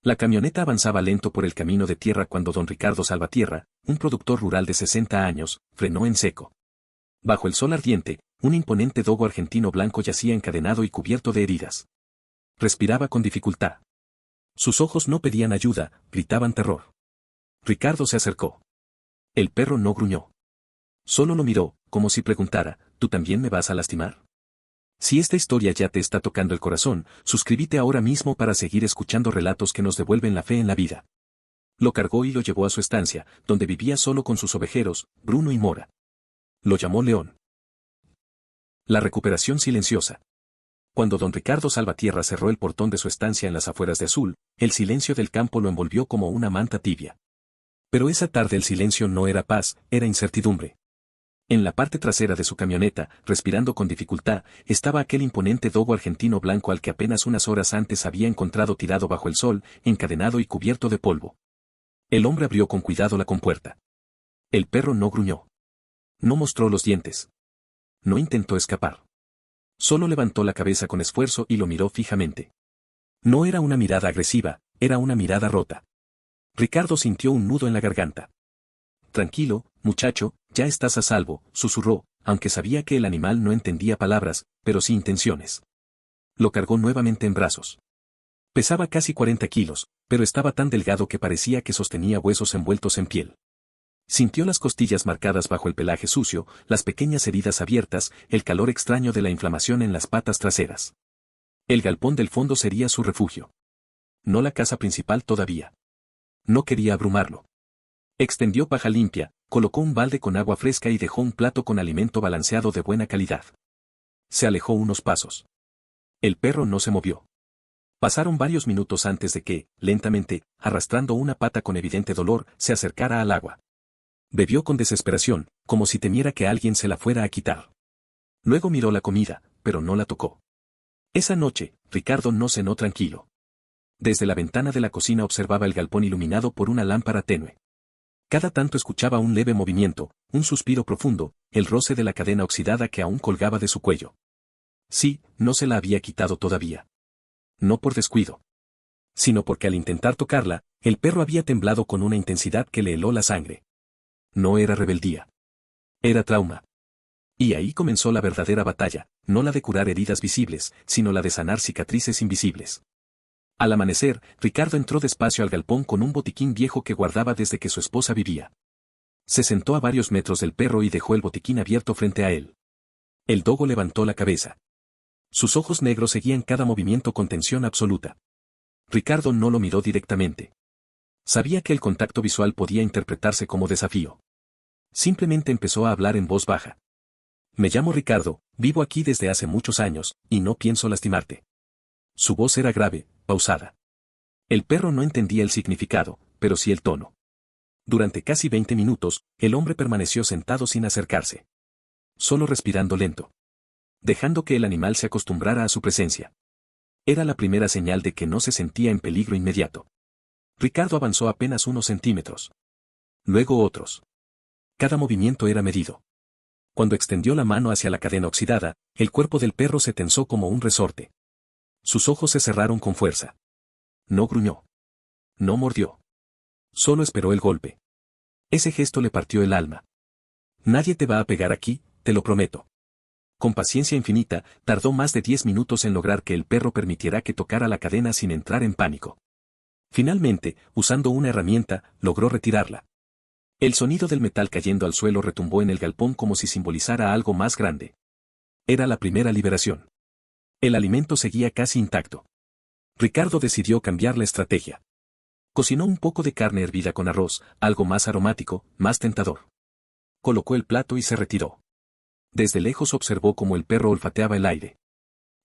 La camioneta avanzaba lento por el camino de tierra cuando don Ricardo Salvatierra, un productor rural de 60 años, frenó en seco. Bajo el sol ardiente, un imponente dogo argentino blanco yacía encadenado y cubierto de heridas. Respiraba con dificultad. Sus ojos no pedían ayuda, gritaban terror. Ricardo se acercó. El perro no gruñó. Solo lo miró, como si preguntara, ¿tú también me vas a lastimar? Si esta historia ya te está tocando el corazón, suscríbete ahora mismo para seguir escuchando relatos que nos devuelven la fe en la vida. Lo cargó y lo llevó a su estancia, donde vivía solo con sus ovejeros, Bruno y Mora. Lo llamó León. La recuperación silenciosa. Cuando don Ricardo Salvatierra cerró el portón de su estancia en las afueras de Azul, el silencio del campo lo envolvió como una manta tibia. Pero esa tarde el silencio no era paz, era incertidumbre. En la parte trasera de su camioneta, respirando con dificultad, estaba aquel imponente dogo argentino blanco al que apenas unas horas antes había encontrado tirado bajo el sol, encadenado y cubierto de polvo. El hombre abrió con cuidado la compuerta. El perro no gruñó. No mostró los dientes. No intentó escapar. Solo levantó la cabeza con esfuerzo y lo miró fijamente. No era una mirada agresiva, era una mirada rota. Ricardo sintió un nudo en la garganta. Tranquilo, muchacho, ya estás a salvo, susurró, aunque sabía que el animal no entendía palabras, pero sí intenciones. Lo cargó nuevamente en brazos. Pesaba casi 40 kilos, pero estaba tan delgado que parecía que sostenía huesos envueltos en piel. Sintió las costillas marcadas bajo el pelaje sucio, las pequeñas heridas abiertas, el calor extraño de la inflamación en las patas traseras. El galpón del fondo sería su refugio. No la casa principal todavía. No quería abrumarlo. Extendió paja limpia, colocó un balde con agua fresca y dejó un plato con alimento balanceado de buena calidad. Se alejó unos pasos. El perro no se movió. Pasaron varios minutos antes de que, lentamente, arrastrando una pata con evidente dolor, se acercara al agua. Bebió con desesperación, como si temiera que alguien se la fuera a quitar. Luego miró la comida, pero no la tocó. Esa noche, Ricardo no cenó tranquilo. Desde la ventana de la cocina observaba el galpón iluminado por una lámpara tenue. Cada tanto escuchaba un leve movimiento, un suspiro profundo, el roce de la cadena oxidada que aún colgaba de su cuello. Sí, no se la había quitado todavía. No por descuido. Sino porque al intentar tocarla, el perro había temblado con una intensidad que le heló la sangre. No era rebeldía. Era trauma. Y ahí comenzó la verdadera batalla, no la de curar heridas visibles, sino la de sanar cicatrices invisibles. Al amanecer, Ricardo entró despacio al galpón con un botiquín viejo que guardaba desde que su esposa vivía. Se sentó a varios metros del perro y dejó el botiquín abierto frente a él. El dogo levantó la cabeza. Sus ojos negros seguían cada movimiento con tensión absoluta. Ricardo no lo miró directamente. Sabía que el contacto visual podía interpretarse como desafío. Simplemente empezó a hablar en voz baja. Me llamo Ricardo, vivo aquí desde hace muchos años, y no pienso lastimarte. Su voz era grave, pausada. El perro no entendía el significado, pero sí el tono. Durante casi 20 minutos, el hombre permaneció sentado sin acercarse. Solo respirando lento. Dejando que el animal se acostumbrara a su presencia. Era la primera señal de que no se sentía en peligro inmediato. Ricardo avanzó apenas unos centímetros. Luego otros. Cada movimiento era medido. Cuando extendió la mano hacia la cadena oxidada, el cuerpo del perro se tensó como un resorte. Sus ojos se cerraron con fuerza. No gruñó. No mordió. Solo esperó el golpe. Ese gesto le partió el alma. Nadie te va a pegar aquí, te lo prometo. Con paciencia infinita, tardó más de 10 minutos en lograr que el perro permitiera que tocara la cadena sin entrar en pánico. Finalmente, usando una herramienta, logró retirarla. El sonido del metal cayendo al suelo retumbó en el galpón como si simbolizara algo más grande. Era la primera liberación. El alimento seguía casi intacto. Ricardo decidió cambiar la estrategia. Cocinó un poco de carne hervida con arroz, algo más aromático, más tentador. Colocó el plato y se retiró. Desde lejos observó cómo el perro olfateaba el aire.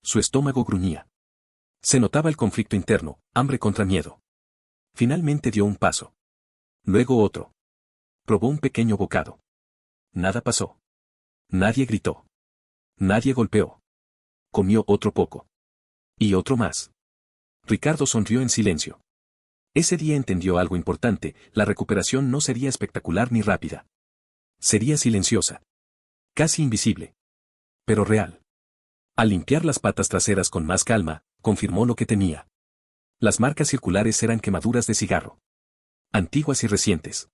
Su estómago gruñía. Se notaba el conflicto interno, hambre contra miedo. Finalmente dio un paso. Luego otro. Probó un pequeño bocado. Nada pasó. Nadie gritó. Nadie golpeó. Comió otro poco. Y otro más. Ricardo sonrió en silencio. Ese día entendió algo importante, la recuperación no sería espectacular ni rápida. Sería silenciosa. Casi invisible. Pero real. Al limpiar las patas traseras con más calma, confirmó lo que temía. Las marcas circulares eran quemaduras de cigarro. Antiguas y recientes.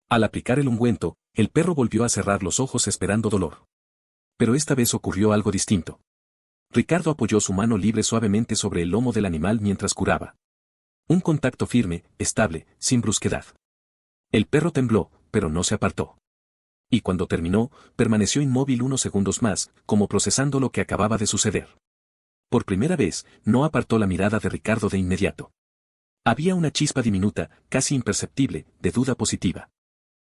Al aplicar el ungüento, el perro volvió a cerrar los ojos esperando dolor. Pero esta vez ocurrió algo distinto. Ricardo apoyó su mano libre suavemente sobre el lomo del animal mientras curaba. Un contacto firme, estable, sin brusquedad. El perro tembló, pero no se apartó. Y cuando terminó, permaneció inmóvil unos segundos más, como procesando lo que acababa de suceder. Por primera vez, no apartó la mirada de Ricardo de inmediato. Había una chispa diminuta, casi imperceptible, de duda positiva.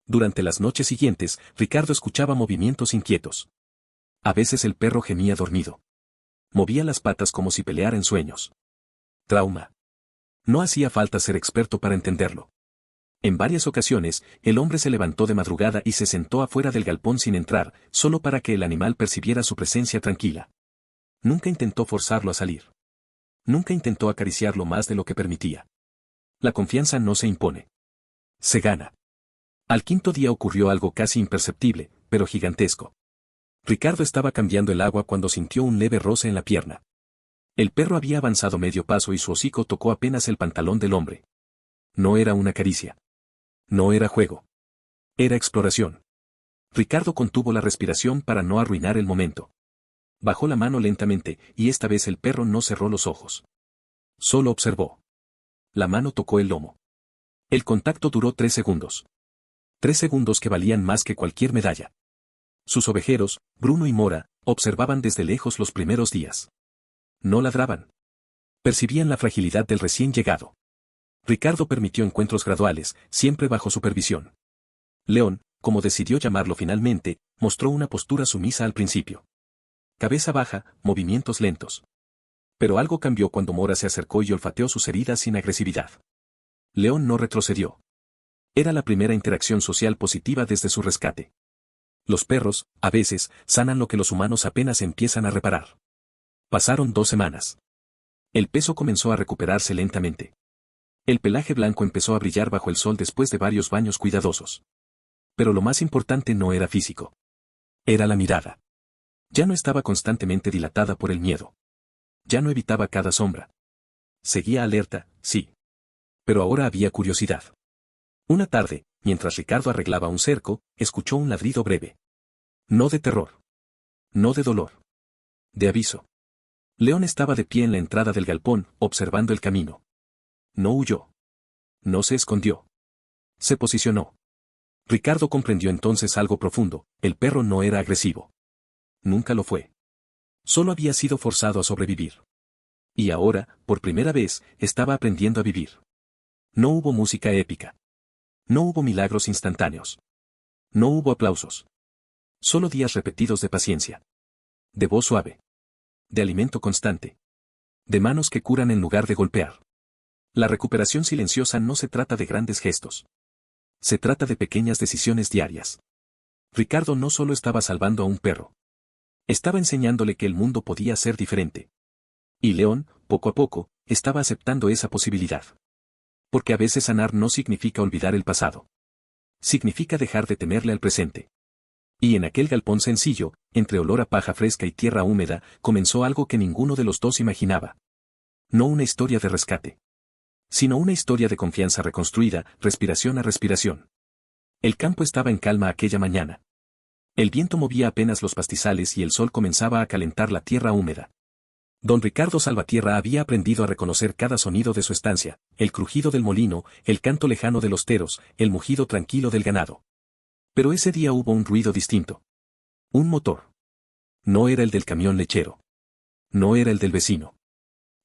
Durante las noches siguientes, Ricardo escuchaba movimientos inquietos. A veces el perro gemía dormido. Movía las patas como si peleara en sueños. Trauma. No hacía falta ser experto para entenderlo. En varias ocasiones, el hombre se levantó de madrugada y se sentó afuera del galpón sin entrar, solo para que el animal percibiera su presencia tranquila. Nunca intentó forzarlo a salir. Nunca intentó acariciarlo más de lo que permitía. La confianza no se impone. Se gana. Al quinto día ocurrió algo casi imperceptible, pero gigantesco. Ricardo estaba cambiando el agua cuando sintió un leve roce en la pierna. El perro había avanzado medio paso y su hocico tocó apenas el pantalón del hombre. No era una caricia. No era juego. Era exploración. Ricardo contuvo la respiración para no arruinar el momento. Bajó la mano lentamente, y esta vez el perro no cerró los ojos. Solo observó. La mano tocó el lomo. El contacto duró 3 segundos. 3 segundos que valían más que cualquier medalla. Sus ovejeros, Bruno y Mora, observaban desde lejos los primeros días. No ladraban. Percibían la fragilidad del recién llegado. Ricardo permitió encuentros graduales, siempre bajo supervisión. León, como decidió llamarlo finalmente, mostró una postura sumisa al principio. Cabeza baja, movimientos lentos. Pero algo cambió cuando Mora se acercó y olfateó sus heridas sin agresividad. León no retrocedió. Era la primera interacción social positiva desde su rescate. Los perros, a veces, sanan lo que los humanos apenas empiezan a reparar. Pasaron 2 semanas. El peso comenzó a recuperarse lentamente. El pelaje blanco empezó a brillar bajo el sol después de varios baños cuidadosos. Pero lo más importante no era físico. Era la mirada. Ya no estaba constantemente dilatada por el miedo. Ya no evitaba cada sombra. Seguía alerta, sí. Pero ahora había curiosidad. Una tarde, mientras Ricardo arreglaba un cerco, escuchó un ladrido breve. No de terror. No de dolor. De aviso. León estaba de pie en la entrada del galpón, observando el camino. No huyó. No se escondió. Se posicionó. Ricardo comprendió entonces algo profundo: el perro no era agresivo. Nunca lo fue. Solo había sido forzado a sobrevivir. Y ahora, por primera vez, estaba aprendiendo a vivir. No hubo música épica. No hubo milagros instantáneos. No hubo aplausos. Solo días repetidos de paciencia. De voz suave. De alimento constante. De manos que curan en lugar de golpear. La recuperación silenciosa no se trata de grandes gestos. Se trata de pequeñas decisiones diarias. Ricardo no solo estaba salvando a un perro. Estaba enseñándole que el mundo podía ser diferente. Y León, poco a poco, estaba aceptando esa posibilidad. Porque a veces sanar no significa olvidar el pasado. Significa dejar de temerle al presente. Y en aquel galpón sencillo, entre olor a paja fresca y tierra húmeda, comenzó algo que ninguno de los dos imaginaba. No una historia de rescate. Sino una historia de confianza reconstruida, respiración a respiración. El campo estaba en calma aquella mañana. El viento movía apenas los pastizales y el sol comenzaba a calentar la tierra húmeda. Don Ricardo Salvatierra había aprendido a reconocer cada sonido de su estancia: el crujido del molino, el canto lejano de los teros, el mugido tranquilo del ganado. Pero ese día hubo un ruido distinto. Un motor. No era el del camión lechero. No era el del vecino.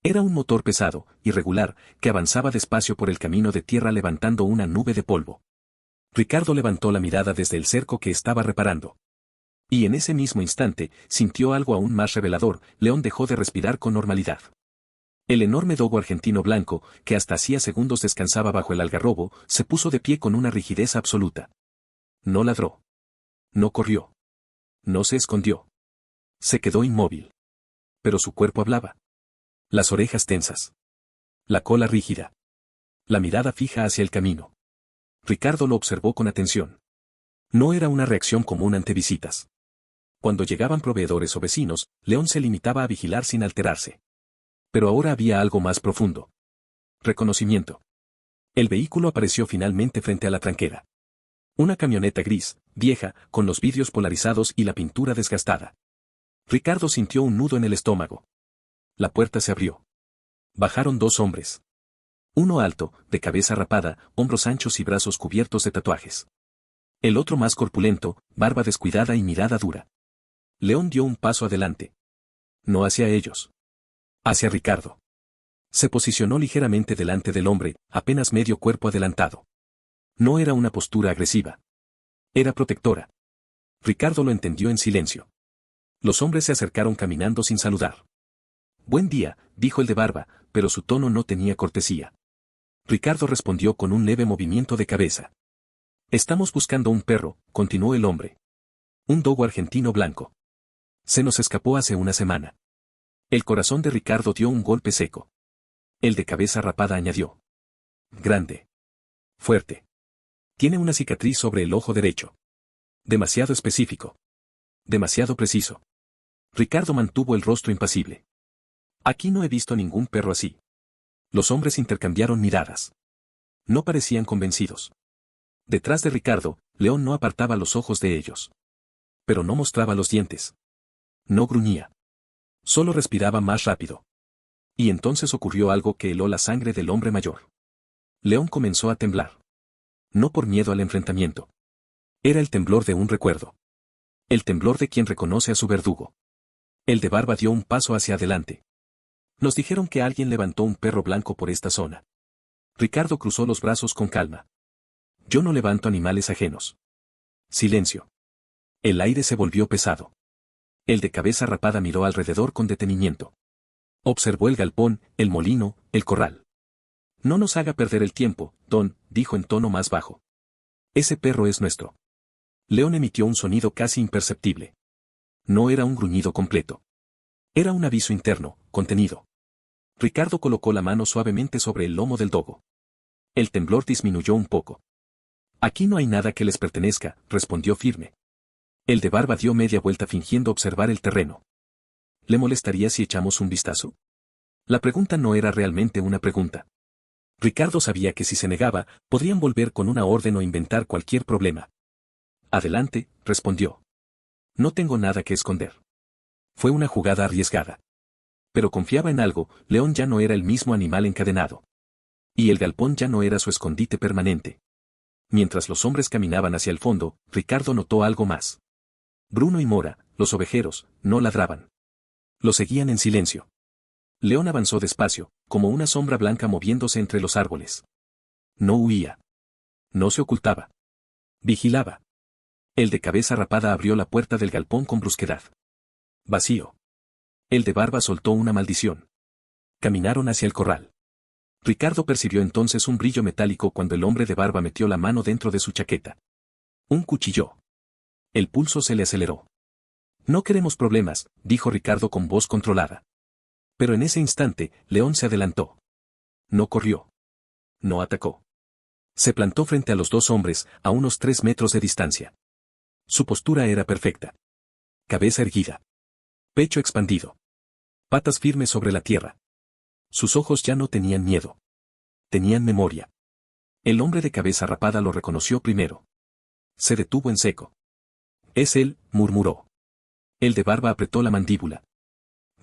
Era un motor pesado, irregular, que avanzaba despacio por el camino de tierra levantando una nube de polvo. Ricardo levantó la mirada desde el cerco que estaba reparando. Y en ese mismo instante, sintió algo aún más revelador: León dejó de respirar con normalidad. El enorme dogo argentino blanco, que hasta hacía segundos descansaba bajo el algarrobo, se puso de pie con una rigidez absoluta. No ladró. No corrió. No se escondió. Se quedó inmóvil. Pero su cuerpo hablaba. Las orejas tensas. La cola rígida. La mirada fija hacia el camino. Ricardo lo observó con atención. No era una reacción común ante visitas. Cuando llegaban proveedores o vecinos, León se limitaba a vigilar sin alterarse. Pero ahora había algo más profundo. Reconocimiento. El vehículo apareció finalmente frente a la tranquera. Una camioneta gris, vieja, con los vidrios polarizados y la pintura desgastada. Ricardo sintió un nudo en el estómago. La puerta se abrió. Bajaron dos hombres. Uno alto, de cabeza rapada, hombros anchos y brazos cubiertos de tatuajes. El otro más corpulento, barba descuidada y mirada dura. León dio un paso adelante. No hacia ellos. Hacia Ricardo. Se posicionó ligeramente delante del hombre, apenas medio cuerpo adelantado. No era una postura agresiva. Era protectora. Ricardo lo entendió en silencio. Los hombres se acercaron caminando sin saludar. Buen día, dijo el de barba, pero su tono no tenía cortesía. Ricardo respondió con un leve movimiento de cabeza. Estamos buscando un perro, continuó el hombre. Un dogo argentino blanco. Se nos escapó hace una semana. El corazón de Ricardo dio un golpe seco. El de cabeza rapada añadió. Grande. Fuerte. Tiene una cicatriz sobre el ojo derecho. Demasiado específico. Demasiado preciso. Ricardo mantuvo el rostro impasible. Aquí no he visto ningún perro así. Los hombres intercambiaron miradas. No parecían convencidos. Detrás de Ricardo, León no apartaba los ojos de ellos. Pero no mostraba los dientes. No gruñía. Solo respiraba más rápido. Y entonces ocurrió algo que heló la sangre del hombre mayor. León comenzó a temblar. No por miedo al enfrentamiento. Era el temblor de un recuerdo. El temblor de quien reconoce a su verdugo. El de barba dio un paso hacia adelante. Nos dijeron que alguien levantó un perro blanco por esta zona. Ricardo cruzó los brazos con calma. Yo no levanto animales ajenos. Silencio. El aire se volvió pesado. El de cabeza rapada miró alrededor con detenimiento. Observó el galpón, el molino, el corral. No nos haga perder el tiempo, Don, dijo en tono más bajo. Ese perro es nuestro. León emitió un sonido casi imperceptible. No era un gruñido completo. Era un aviso interno, contenido. Ricardo colocó la mano suavemente sobre el lomo del dogo. El temblor disminuyó un poco. Aquí no hay nada que les pertenezca, respondió firme. El de barba dio media vuelta fingiendo observar el terreno. ¿Le molestaría si echamos un vistazo? La pregunta no era realmente una pregunta. Ricardo sabía que si se negaba, podrían volver con una orden o inventar cualquier problema. Adelante, respondió. No tengo nada que esconder. Fue una jugada arriesgada. Pero confiaba en algo, León ya no era el mismo animal encadenado. Y el galpón ya no era su escondite permanente. Mientras los hombres caminaban hacia el fondo, Ricardo notó algo más. Bruno y Mora, los ovejeros, no ladraban. Lo seguían en silencio. León avanzó despacio, como una sombra blanca moviéndose entre los árboles. No huía. No se ocultaba. Vigilaba. El de cabeza rapada abrió la puerta del galpón con brusquedad. Vacío. El de barba soltó una maldición. Caminaron hacia el corral. Ricardo percibió entonces un brillo metálico cuando el hombre de barba metió la mano dentro de su chaqueta. Un cuchillo. El pulso se le aceleró. No queremos problemas, dijo Ricardo con voz controlada. Pero en ese instante, León se adelantó. No corrió. No atacó. Se plantó frente a los dos hombres, a unos 3 metros de distancia. Su postura era perfecta. Cabeza erguida. Pecho expandido. Patas firmes sobre la tierra. Sus ojos ya no tenían miedo. Tenían memoria. El hombre de cabeza rapada lo reconoció primero. Se detuvo en seco. Es él, murmuró. El de barba apretó la mandíbula.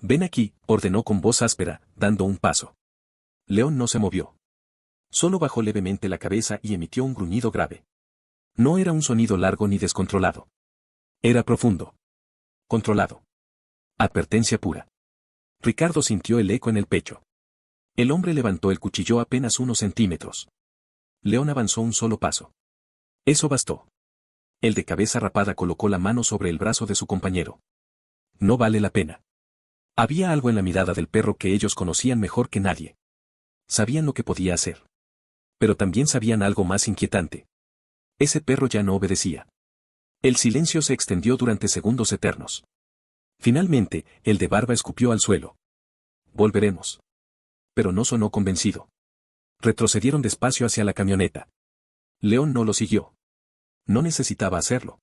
Ven aquí, ordenó con voz áspera, dando un paso. León no se movió. Solo bajó levemente la cabeza y emitió un gruñido grave. No era un sonido largo ni descontrolado. Era profundo. Controlado. Advertencia pura. Ricardo sintió el eco en el pecho. El hombre levantó el cuchillo apenas unos centímetros. León avanzó un solo paso. Eso bastó. El de cabeza rapada colocó la mano sobre el brazo de su compañero. No vale la pena. Había algo en la mirada del perro que ellos conocían mejor que nadie. Sabían lo que podía hacer. Pero también sabían algo más inquietante. Ese perro ya no obedecía. El silencio se extendió durante segundos eternos. Finalmente, el de barba escupió al suelo. Volveremos. Pero no sonó convencido. Retrocedieron despacio hacia la camioneta. León no lo siguió. No necesitaba hacerlo.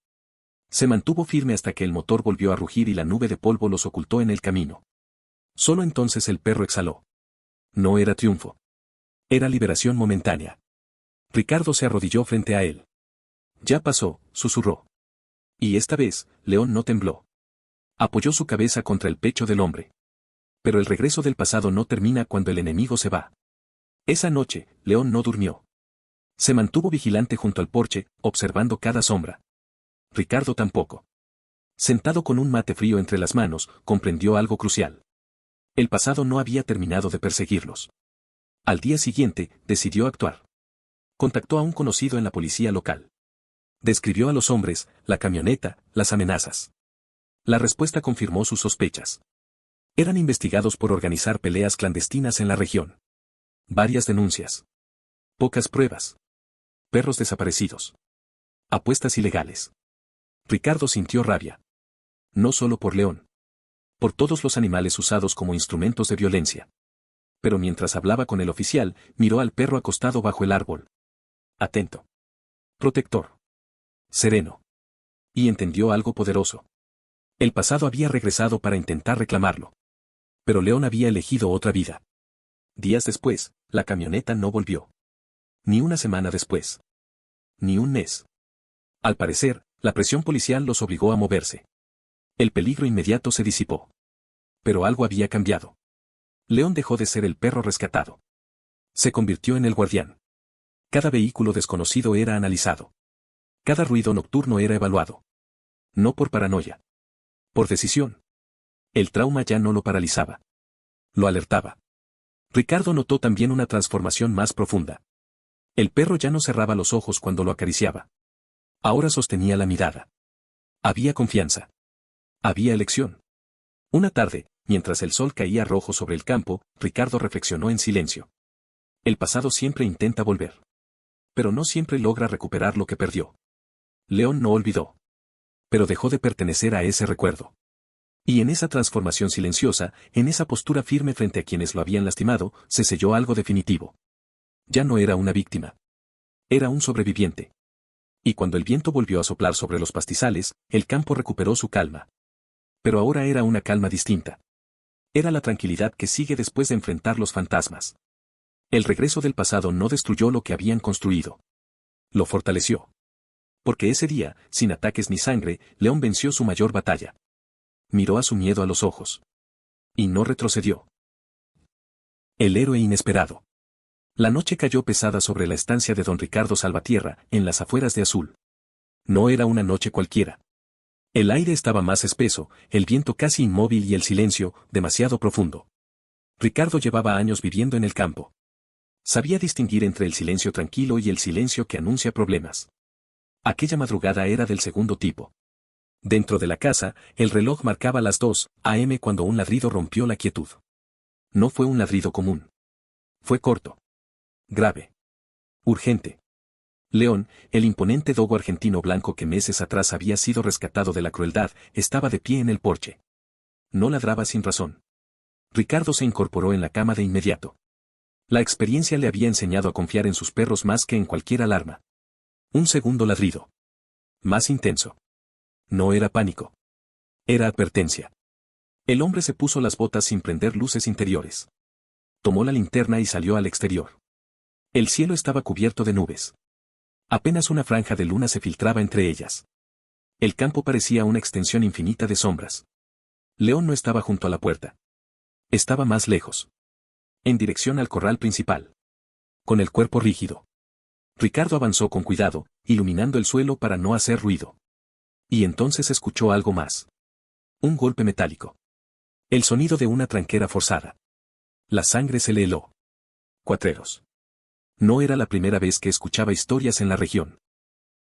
Se mantuvo firme hasta que el motor volvió a rugir y la nube de polvo los ocultó en el camino. Solo entonces el perro exhaló. No era triunfo. Era liberación momentánea. Ricardo se arrodilló frente a él. Ya pasó, susurró. Y esta vez, León no tembló. Apoyó su cabeza contra el pecho del hombre. Pero el regreso del pasado no termina cuando el enemigo se va. Esa noche, León no durmió. Se mantuvo vigilante junto al porche, observando cada sombra. Ricardo tampoco. Sentado con un mate frío entre las manos, comprendió algo crucial. El pasado no había terminado de perseguirlos. Al día siguiente, decidió actuar. Contactó a un conocido en la policía local. Describió a los hombres, la camioneta, las amenazas. La respuesta confirmó sus sospechas. Eran investigados por organizar peleas clandestinas en la región. Varias denuncias. Pocas pruebas. Perros desaparecidos. Apuestas ilegales. Ricardo sintió rabia. No solo por León. Por todos los animales usados como instrumentos de violencia. Pero mientras hablaba con el oficial, miró al perro acostado bajo el árbol. Atento. Protector. Sereno. Y entendió algo poderoso. El pasado había regresado para intentar reclamarlo. Pero León había elegido otra vida. Días después, la camioneta no volvió. Ni una semana después. Ni un mes. Al parecer, la presión policial los obligó a moverse. El peligro inmediato se disipó. Pero algo había cambiado. León dejó de ser el perro rescatado. Se convirtió en el guardián. Cada vehículo desconocido era analizado. Cada ruido nocturno era evaluado. No por paranoia. Por decisión. El trauma ya no lo paralizaba. Lo alertaba. Ricardo notó también una transformación más profunda. El perro ya no cerraba los ojos cuando lo acariciaba. Ahora sostenía la mirada. Había confianza. Había elección. Una tarde, mientras el sol caía rojo sobre el campo, Ricardo reflexionó en silencio. El pasado siempre intenta volver. Pero no siempre logra recuperar lo que perdió. León no olvidó. Pero dejó de pertenecer a ese recuerdo. Y en esa transformación silenciosa, en esa postura firme frente a quienes lo habían lastimado, se selló algo definitivo. Ya no era una víctima. Era un sobreviviente. Y cuando el viento volvió a soplar sobre los pastizales, el campo recuperó su calma. Pero ahora era una calma distinta. Era la tranquilidad que sigue después de enfrentar los fantasmas. El regreso del pasado no destruyó lo que habían construido. Lo fortaleció. Porque ese día, sin ataques ni sangre, León venció su mayor batalla. Miró a su miedo a los ojos. Y no retrocedió. El héroe inesperado. La noche cayó pesada sobre la estancia de don Ricardo Salvatierra, en las afueras de Azul. No era una noche cualquiera. El aire estaba más espeso, el viento casi inmóvil y el silencio, demasiado profundo. Ricardo llevaba años viviendo en el campo. Sabía distinguir entre el silencio tranquilo y el silencio que anuncia problemas. Aquella madrugada era del segundo tipo. Dentro de la casa, el reloj marcaba las 2 a.m. cuando un ladrido rompió la quietud. No fue un ladrido común. Fue corto. Grave. Urgente. León, el imponente dogo argentino blanco que meses atrás había sido rescatado de la crueldad, estaba de pie en el porche. No ladraba sin razón. Ricardo se incorporó en la cama de inmediato. La experiencia le había enseñado a confiar en sus perros más que en cualquier alarma. Un segundo ladrido. Más intenso. No era pánico. Era advertencia. El hombre se puso las botas sin prender luces interiores. Tomó la linterna y salió al exterior. El cielo estaba cubierto de nubes. Apenas una franja de luna se filtraba entre ellas. El campo parecía una extensión infinita de sombras. León no estaba junto a la puerta. Estaba más lejos. En dirección al corral principal. Con el cuerpo rígido. Ricardo avanzó con cuidado, iluminando el suelo para no hacer ruido. Y entonces escuchó algo más. Un golpe metálico. El sonido de una tranquera forzada. La sangre se le heló. Cuatreros. No era la primera vez que escuchaba historias en la región.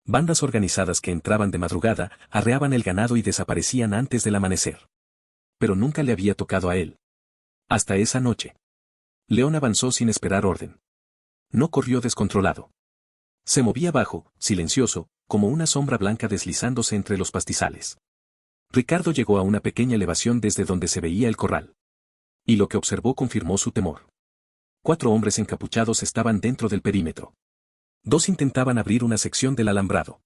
Bandas organizadas que entraban de madrugada, arreaban el ganado y desaparecían antes del amanecer. Pero nunca le había tocado a él. Hasta esa noche. León avanzó sin esperar orden. No corrió descontrolado. Se movía bajo, silencioso, como una sombra blanca deslizándose entre los pastizales. Ricardo llegó a una pequeña elevación desde donde se veía el corral. Y lo que observó confirmó su temor. 4 hombres encapuchados estaban dentro del perímetro. 2 intentaban abrir una sección del alambrado.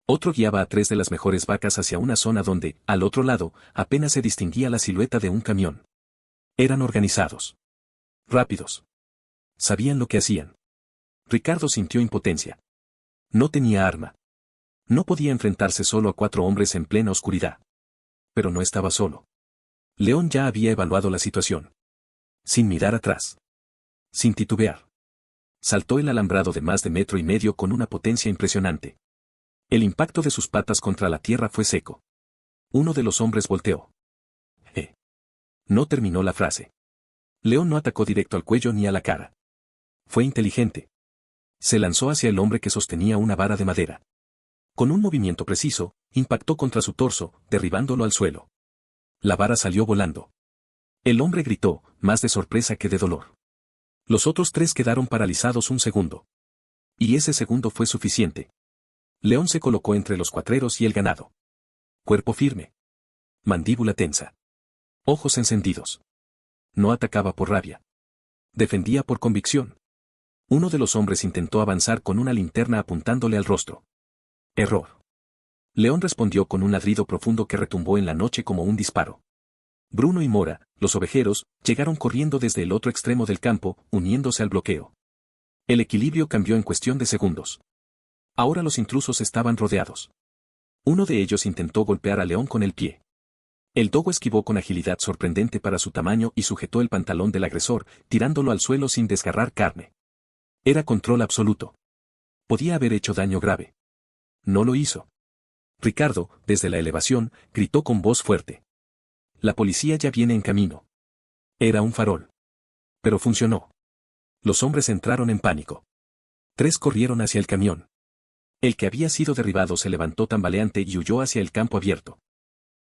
Otro guiaba a 3 de las mejores vacas hacia una zona donde, al otro lado, apenas se distinguía la silueta de un camión. Eran organizados. Rápidos. Sabían lo que hacían. Ricardo sintió impotencia. No tenía arma. No podía enfrentarse solo a 4 hombres en plena oscuridad. Pero no estaba solo. León ya había evaluado la situación. Sin mirar atrás. Sin titubear. Saltó el alambrado de más de 1,5 metros con una potencia impresionante. El impacto de sus patas contra la tierra fue seco. Uno de los hombres volteó. No terminó la frase. León no atacó directo al cuello ni a la cara. Fue inteligente. Se lanzó hacia el hombre que sostenía una vara de madera. Con un movimiento preciso, impactó contra su torso, derribándolo al suelo. La vara salió volando. El hombre gritó, más de sorpresa que de dolor. Los otros 3 quedaron paralizados un segundo. Y ese segundo fue suficiente. León se colocó entre los cuatreros y el ganado. Cuerpo firme. Mandíbula tensa. Ojos encendidos. No atacaba por rabia. Defendía por convicción. Uno de los hombres intentó avanzar con una linterna apuntándole al rostro. Error. León respondió con un ladrido profundo que retumbó en la noche como un disparo. Bruno y Mora, los ovejeros, llegaron corriendo desde el otro extremo del campo, uniéndose al bloqueo. El equilibrio cambió en cuestión de segundos. Ahora los intrusos estaban rodeados. Uno de ellos intentó golpear a León con el pie. El dogo esquivó con agilidad sorprendente para su tamaño y sujetó el pantalón del agresor, tirándolo al suelo sin desgarrar carne. Era control absoluto. Podía haber hecho daño grave. No lo hizo. Ricardo, desde la elevación, gritó con voz fuerte. La policía ya viene en camino. Era un farol. Pero funcionó. Los hombres entraron en pánico. 3 corrieron hacia el camión. El que había sido derribado se levantó tambaleante y huyó hacia el campo abierto.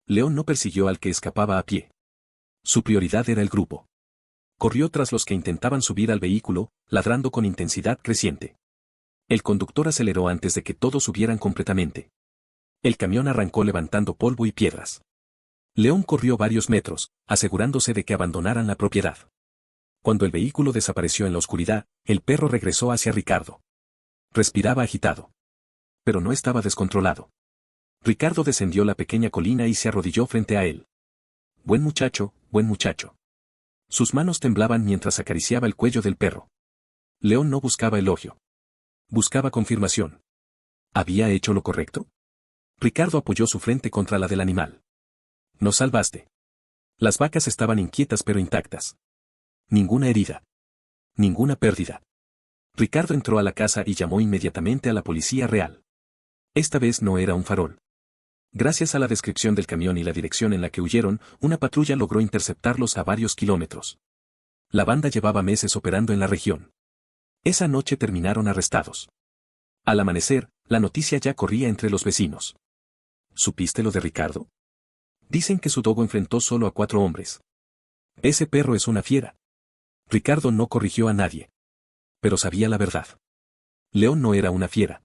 León no persiguió al que escapaba a pie. Su prioridad era el grupo. Corrió tras los que intentaban subir al vehículo, ladrando con intensidad creciente. El conductor aceleró antes de que todos subieran completamente. El camión arrancó levantando polvo y piedras. León corrió varios metros, asegurándose de que abandonaran la propiedad. Cuando el vehículo desapareció en la oscuridad, el perro regresó hacia Ricardo. Respiraba agitado. Pero no estaba descontrolado. Ricardo descendió la pequeña colina y se arrodilló frente a él. Buen muchacho, buen muchacho. Sus manos temblaban mientras acariciaba el cuello del perro. León no buscaba elogio. Buscaba confirmación. ¿Había hecho lo correcto? Ricardo apoyó su frente contra la del animal. Nos salvaste. Las vacas estaban inquietas pero intactas. Ninguna herida. Ninguna pérdida. Ricardo entró a la casa y llamó inmediatamente a la policía real. Esta vez no era un farol. Gracias a la descripción del camión y la dirección en la que huyeron, una patrulla logró interceptarlos a varios kilómetros. La banda llevaba meses operando en la región. Esa noche terminaron arrestados. Al amanecer, la noticia ya corría entre los vecinos. ¿Supiste lo de Ricardo? Dicen que su dogo enfrentó solo a 4 hombres. Ese perro es una fiera. Ricardo no corrigió a nadie. Pero sabía la verdad. León no era una fiera.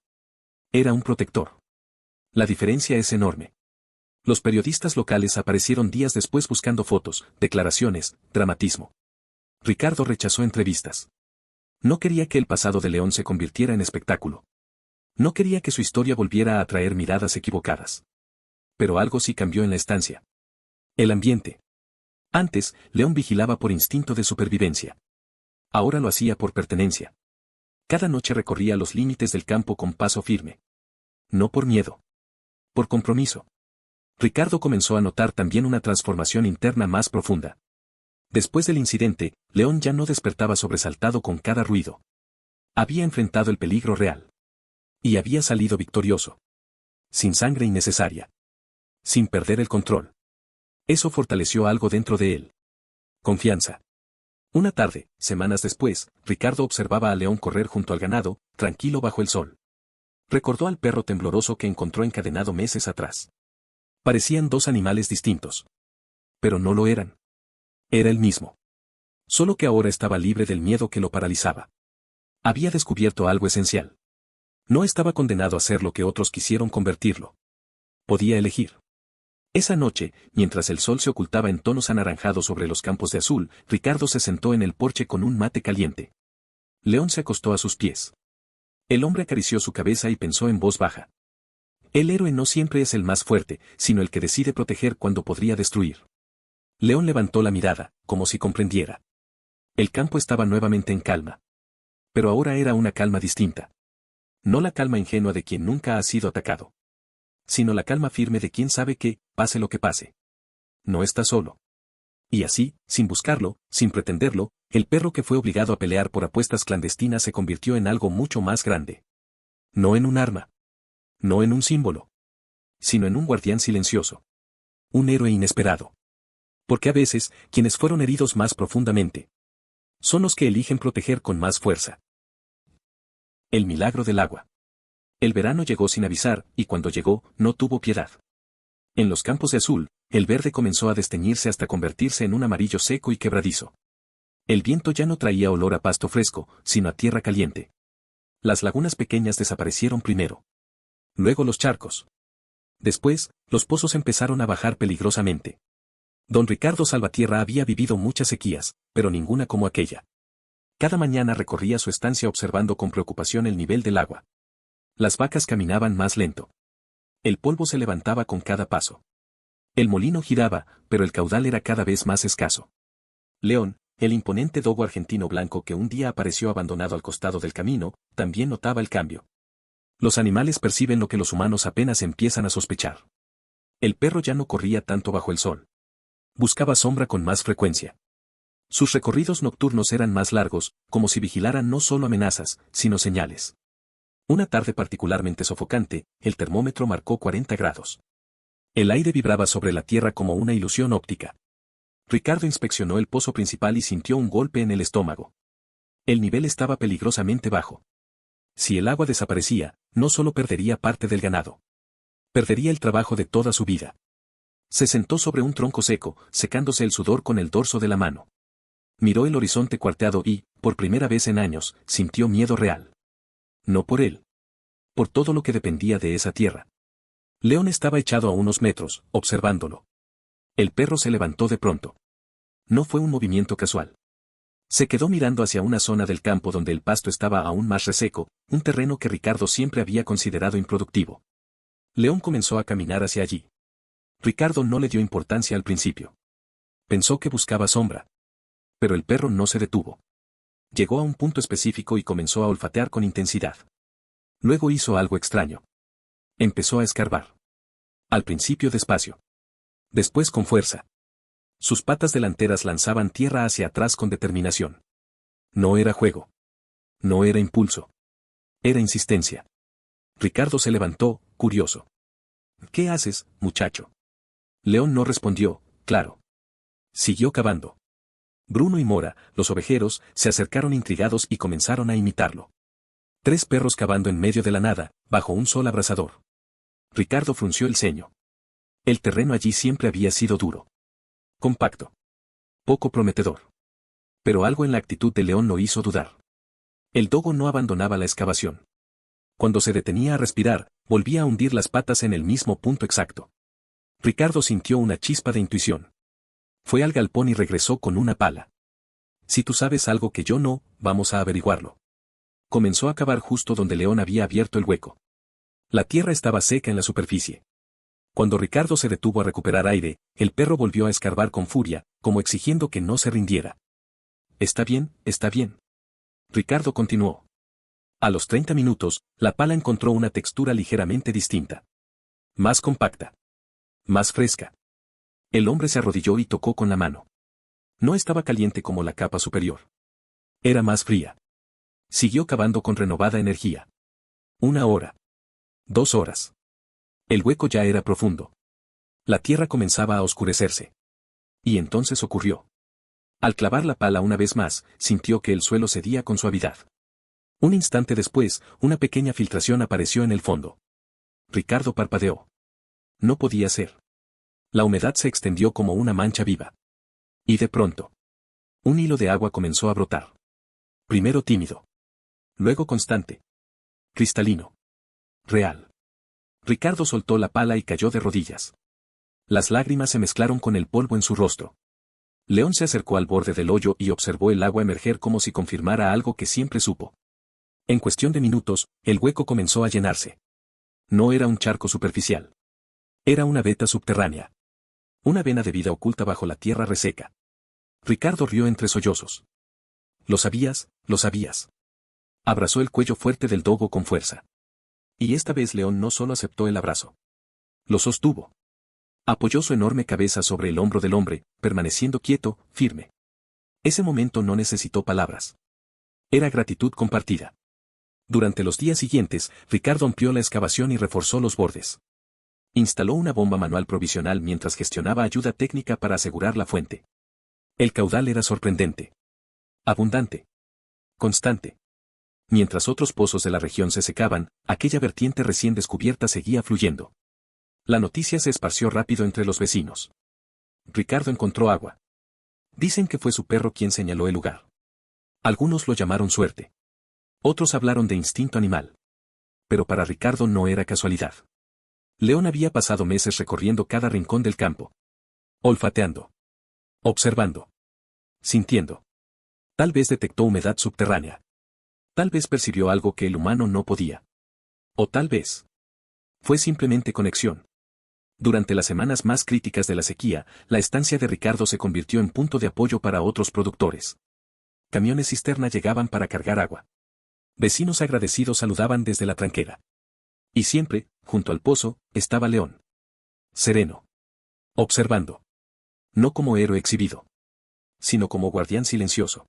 Era un protector. La diferencia es enorme. Los periodistas locales aparecieron días después buscando fotos, declaraciones, dramatismo. Ricardo rechazó entrevistas. No quería que el pasado de León se convirtiera en espectáculo. No quería que su historia volviera a atraer miradas equivocadas. Pero algo sí cambió en la estancia. El ambiente. Antes, León vigilaba por instinto de supervivencia. Ahora lo hacía por pertenencia. Cada noche recorría los límites del campo con paso firme. No por miedo. Por compromiso. Ricardo comenzó a notar también una transformación interna más profunda. Después del incidente, León ya no despertaba sobresaltado con cada ruido. Había enfrentado el peligro real. Y había salido victorioso. Sin sangre innecesaria. Sin perder el control. Eso fortaleció algo dentro de él. Confianza. Una tarde, semanas después, Ricardo observaba a León correr junto al ganado, tranquilo bajo el sol. Recordó al perro tembloroso que encontró encadenado meses atrás. Parecían 2 animales distintos. Pero no lo eran. Era el mismo. Solo que ahora estaba libre del miedo que lo paralizaba. Había descubierto algo esencial. No estaba condenado a ser lo que otros quisieron convertirlo. Podía elegir. Esa noche, mientras el sol se ocultaba en tonos anaranjados sobre los campos de azul, Ricardo se sentó en el porche con un mate caliente. León se acostó a sus pies. El hombre acarició su cabeza y pensó en voz baja. El héroe no siempre es el más fuerte, sino el que decide proteger cuando podría destruir. León levantó la mirada, como si comprendiera. El campo estaba nuevamente en calma. Pero ahora era una calma distinta. No la calma ingenua de quien nunca ha sido atacado, sino la calma firme de quien sabe que, pase lo que pase, no está solo. Y así, sin buscarlo, sin pretenderlo, el perro que fue obligado a pelear por apuestas clandestinas se convirtió en algo mucho más grande. No en un arma. No en un símbolo. Sino en un guardián silencioso. Un héroe inesperado. Porque a veces, quienes fueron heridos más profundamente, son los que eligen proteger con más fuerza. El milagro del agua. El verano llegó sin avisar, y cuando llegó, no tuvo piedad. En los campos de azul, el verde comenzó a desteñirse hasta convertirse en un amarillo seco y quebradizo. El viento ya no traía olor a pasto fresco, sino a tierra caliente. Las lagunas pequeñas desaparecieron primero. Luego los charcos. Después, los pozos empezaron a bajar peligrosamente. Don Ricardo Salvatierra había vivido muchas sequías, pero ninguna como aquella. Cada mañana recorría su estancia observando con preocupación el nivel del agua. Las vacas caminaban más lento. El polvo se levantaba con cada paso. El molino giraba, pero el caudal era cada vez más escaso. León, el imponente dogo argentino blanco que un día apareció abandonado al costado del camino, también notaba el cambio. Los animales perciben lo que los humanos apenas empiezan a sospechar. El perro ya no corría tanto bajo el sol. Buscaba sombra con más frecuencia. Sus recorridos nocturnos eran más largos, como si vigilaran no solo amenazas, sino señales. Una tarde particularmente sofocante, el termómetro marcó 40 grados. El aire vibraba sobre la tierra como una ilusión óptica. Ricardo inspeccionó el pozo principal y sintió un golpe en el estómago. El nivel estaba peligrosamente bajo. Si el agua desaparecía, no solo perdería parte del ganado. Perdería el trabajo de toda su vida. Se sentó sobre un tronco seco, secándose el sudor con el dorso de la mano. Miró el horizonte cuarteado y, por primera vez en años, sintió miedo real. No por él. Por todo lo que dependía de esa tierra. León estaba echado a unos metros, observándolo. El perro se levantó de pronto. No fue un movimiento casual. Se quedó mirando hacia una zona del campo donde el pasto estaba aún más reseco, un terreno que Ricardo siempre había considerado improductivo. León comenzó a caminar hacia allí. Ricardo no le dio importancia al principio. Pensó que buscaba sombra. Pero el perro no se detuvo. Llegó a un punto específico y comenzó a olfatear con intensidad. Luego hizo algo extraño. Empezó a escarbar. Al principio despacio. Después con fuerza. Sus patas delanteras lanzaban tierra hacia atrás con determinación. No era juego. No era impulso. Era insistencia. Ricardo se levantó, curioso. ¿Qué haces, muchacho? León no respondió, claro. Siguió cavando. Bruno y Mora, los ovejeros, se acercaron intrigados y comenzaron a imitarlo. 3 perros cavando en medio de la nada, bajo un sol abrasador. Ricardo frunció el ceño. El terreno allí siempre había sido duro. Compacto. Poco prometedor. Pero algo en la actitud de León lo hizo dudar. El dogo no abandonaba la excavación. Cuando se detenía a respirar, volvía a hundir las patas en el mismo punto exacto. Ricardo sintió una chispa de intuición. Fue al galpón y regresó con una pala. Si tú sabes algo que yo no, vamos a averiguarlo. Comenzó a cavar justo donde León había abierto el hueco. La tierra estaba seca en la superficie. Cuando Ricardo se detuvo a recuperar aire, el perro volvió a escarbar con furia, como exigiendo que no se rindiera. Está bien, está bien. Ricardo continuó. A los 30 minutos, la pala encontró una textura ligeramente distinta. Más compacta. Más fresca. El hombre se arrodilló y tocó con la mano. No estaba caliente como la capa superior. Era más fría. Siguió cavando con renovada energía. 1 hora. 2 horas. El hueco ya era profundo. La tierra comenzaba a oscurecerse. Y entonces ocurrió. Al clavar la pala una vez más, sintió que el suelo cedía con suavidad. Un instante después, una pequeña filtración apareció en el fondo. Ricardo parpadeó. No podía ser. La humedad se extendió como una mancha viva. Y de pronto, un hilo de agua comenzó a brotar. Primero tímido. Luego constante. Cristalino. Real. Ricardo soltó la pala y cayó de rodillas. Las lágrimas se mezclaron con el polvo en su rostro. León se acercó al borde del hoyo y observó el agua emerger como si confirmara algo que siempre supo. En cuestión de minutos, el hueco comenzó a llenarse. No era un charco superficial. Era una veta subterránea. Una vena de vida oculta bajo la tierra reseca. Ricardo rió entre sollozos. Lo sabías, lo sabías. Abrazó el cuello fuerte del dogo con fuerza. Y esta vez León no solo aceptó el abrazo. Lo sostuvo. Apoyó su enorme cabeza sobre el hombro del hombre, permaneciendo quieto, firme. Ese momento no necesitó palabras. Era gratitud compartida. Durante los días siguientes, Ricardo amplió la excavación y reforzó los bordes. Instaló una bomba manual provisional mientras gestionaba ayuda técnica para asegurar la fuente. El caudal era sorprendente. Abundante. Constante. Mientras otros pozos de la región se secaban, aquella vertiente recién descubierta seguía fluyendo. La noticia se esparció rápido entre los vecinos. Ricardo encontró agua. Dicen que fue su perro quien señaló el lugar. Algunos lo llamaron suerte. Otros hablaron de instinto animal. Pero para Ricardo no era casualidad. León había pasado meses recorriendo cada rincón del campo. Olfateando. Observando. Sintiendo. Tal vez detectó humedad subterránea. Tal vez percibió algo que el humano no podía. O tal vez fue simplemente conexión. Durante las semanas más críticas de la sequía, la estancia de Ricardo se convirtió en punto de apoyo para otros productores. Camiones cisterna llegaban para cargar agua. Vecinos agradecidos saludaban desde la tranquera. Y siempre, junto al pozo, estaba León. Sereno. Observando. No como héroe exhibido, sino como guardián silencioso.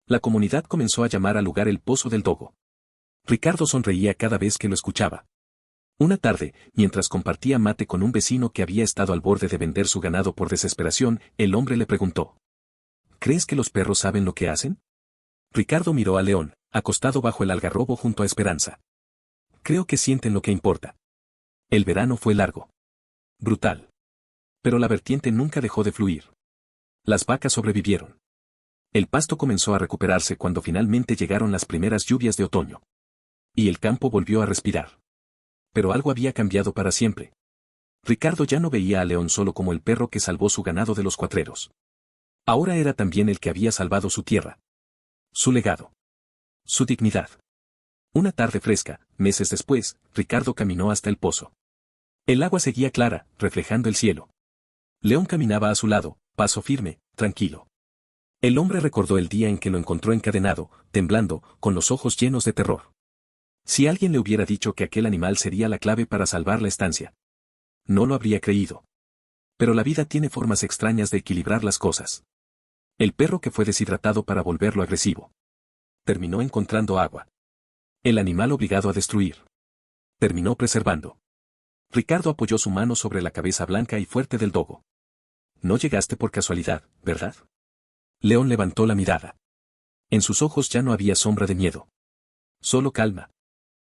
La comunidad comenzó a llamar al lugar el Pozo del Dogo. Ricardo sonreía cada vez que lo escuchaba. Una tarde, mientras compartía mate con un vecino que había estado al borde de vender su ganado por desesperación, el hombre le preguntó: ¿Crees que los perros saben lo que hacen? Ricardo miró a León, acostado bajo el algarrobo junto a Esperanza. Creo que sienten lo que importa. El verano fue largo. Brutal. Pero la vertiente nunca dejó de fluir. Las vacas sobrevivieron. El pasto comenzó a recuperarse cuando finalmente llegaron las primeras lluvias de otoño. Y el campo volvió a respirar. Pero algo había cambiado para siempre. Ricardo ya no veía a León solo como el perro que salvó su ganado de los cuatreros. Ahora era también el que había salvado su tierra. Su legado. Su dignidad. Una tarde fresca, meses después, Ricardo caminó hasta el pozo. El agua seguía clara, reflejando el cielo. León caminaba a su lado, paso firme, tranquilo. El hombre recordó el día en que lo encontró encadenado, temblando, con los ojos llenos de terror. Si alguien le hubiera dicho que aquel animal sería la clave para salvar la estancia, no lo habría creído. Pero la vida tiene formas extrañas de equilibrar las cosas. El perro que fue deshidratado para volverlo agresivo. Terminó encontrando agua. El animal obligado a destruir. Terminó preservando. Ricardo apoyó su mano sobre la cabeza blanca y fuerte del dogo. No llegaste por casualidad, ¿verdad? León levantó la mirada. En sus ojos ya no había sombra de miedo. Solo calma.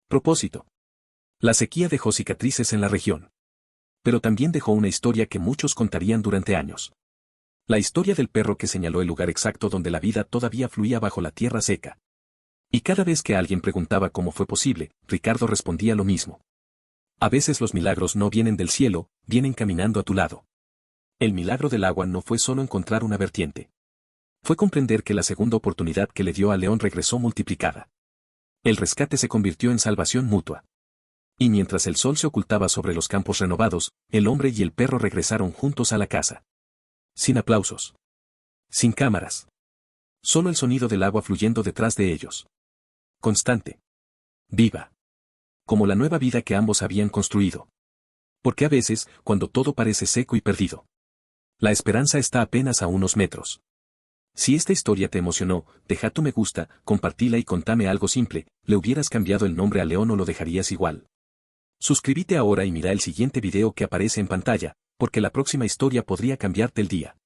Propósito. La sequía dejó cicatrices en la región. Pero también dejó una historia que muchos contarían durante años. La historia del perro que señaló el lugar exacto donde la vida todavía fluía bajo la tierra seca. Y cada vez que alguien preguntaba cómo fue posible, Ricardo respondía lo mismo. A veces los milagros no vienen del cielo, vienen caminando a tu lado. El milagro del agua no fue solo encontrar una vertiente. Fue comprender que la segunda oportunidad que le dio a León regresó multiplicada. El rescate se convirtió en salvación mutua. Y mientras el sol se ocultaba sobre los campos renovados, el hombre y el perro regresaron juntos a la casa. Sin aplausos. Sin cámaras. Solo el sonido del agua fluyendo detrás de ellos. Constante. Viva. Como la nueva vida que ambos habían construido. Porque a veces, cuando todo parece seco y perdido, la esperanza está apenas a unos metros. Si esta historia te emocionó, deja tu me gusta, compartila y contame algo simple. ¿Le hubieras cambiado el nombre a León o lo dejarías igual? Suscríbete ahora y mira el siguiente video que aparece en pantalla, porque la próxima historia podría cambiarte el día.